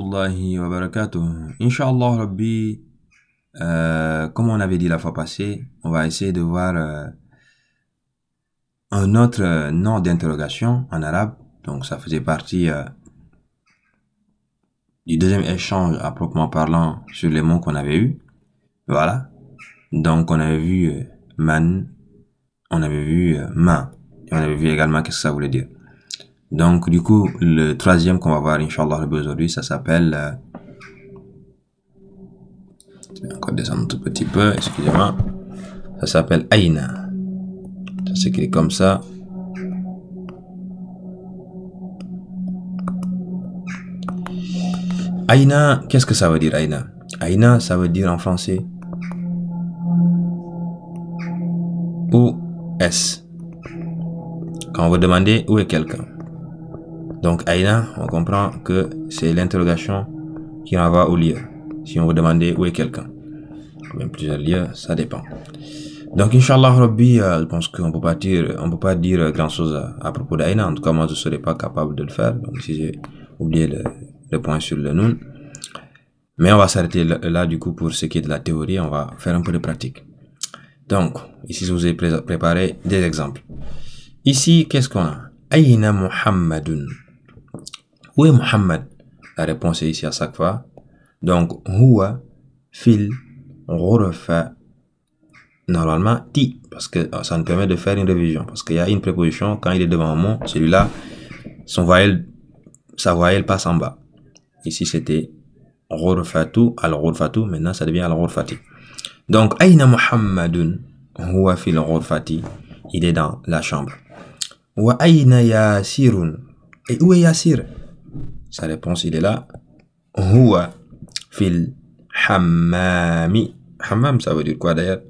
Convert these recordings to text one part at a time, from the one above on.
rahmatullahi wa barakatuh. Inch'Allah Rabbi, comme on avait dit la fois passée, on va essayer de voir un autre nom d'interrogation en arabe. Donc ça faisait partie du deuxième échange à proprement parlant sur les mots qu'on avait eu. Voilà. Donc on avait vu man, on avait vu ma, et on avait vu également qu'est-ce que ça voulait dire. Donc du coup, le troisième qu'on va voir Inch'Allah aujourd'hui, ça s'appelle... je vais encore descendre un tout petit peu, excusez-moi. Ça s'appelle Aïna. Ça s'écrit comme ça. Aïna, qu'est-ce que ça veut dire Aïna? Aïna, ça veut dire en français où est-ce? Quand vous demandez où est quelqu'un. Donc Aïna, on comprend que c'est l'interrogation qui renvoie au lieu. Si on vous demandait où est quelqu'un. Même plusieurs lieux, ça dépend. Donc Inch'Allah Rabbi, je pense qu'on peut pas dire grand chose à propos d'Aïna. En tout cas, moi je serais pas capable de le faire. Donc si j'ai oublié le point sur le nun. Mais on va s'arrêter là du coup pour ce qui est de la théorie. On va faire un peu de pratique. Donc, ici je vous ai préparé des exemples. Ici, qu'est-ce qu'on a? Aïna Muhammadun. Où est Muhammad? La réponse est ici à chaque fois. Donc, huwa fil ghurfa. Normalement, ti, parce que ça nous permet de faire une révision. Parce qu'il y a une préposition, quand il est devant un mot, celui-là, sa voyelle passe en bas. Ici, c'était ghurfatu, al-ghurfatu, maintenant ça devient al-ghurfati. Donc, aïna Muhammadun, huwa fil ghurfati, il est dans la chambre. Wa aïna Yasirun, et où est Yasir? Sa réponse, il est là. Huwa fil hammami. Hammam, ça veut dire quoi d'ailleurs?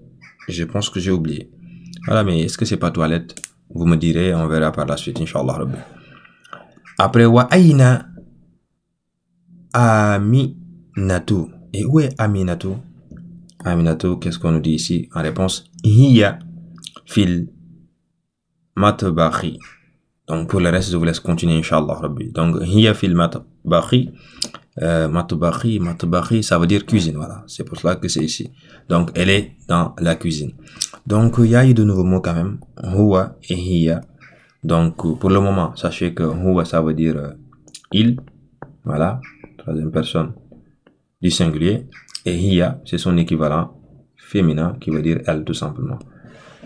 Je pense que j'ai oublié. Voilà, mais est-ce que c'est pas toilette? Vous me direz, on verra par la suite, Inch'Allah Rabbi. Après, wa aïna Aminatu. Et où est Aminatu? Aminatu, qu'est-ce qu'on nous dit ici? En réponse, hiya fil matbakhi. Donc pour le reste, je vous laisse continuer, Inch'Allah Rabbi. Donc, hiya fil matbakhi. Matbakhi, ça veut dire cuisine, voilà. C'est pour cela que c'est ici. Donc, elle est dans la cuisine. Donc, il y a eu de nouveaux mots quand même. Huwa et hiya. Donc, pour le moment, sachez que huwa, ça veut dire il. Voilà. Troisième personne du singulier. Et hiya, c'est son équivalent féminin qui veut dire elle, tout simplement.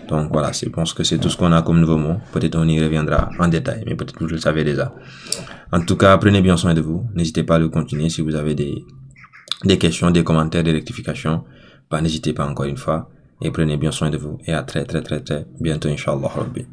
Donc voilà, je pense que c'est tout ce qu'on a comme nouveau mot. Peut-être on y reviendra en détail, mais peut-être que vous le savez déjà. En tout cas, prenez bien soin de vous. N'hésitez pas à le continuer. Si vous avez des questions, des commentaires, des rectifications, n'hésitez pas encore une fois. Et prenez bien soin de vous. Et à très bientôt, Inch'Allah Rabbi.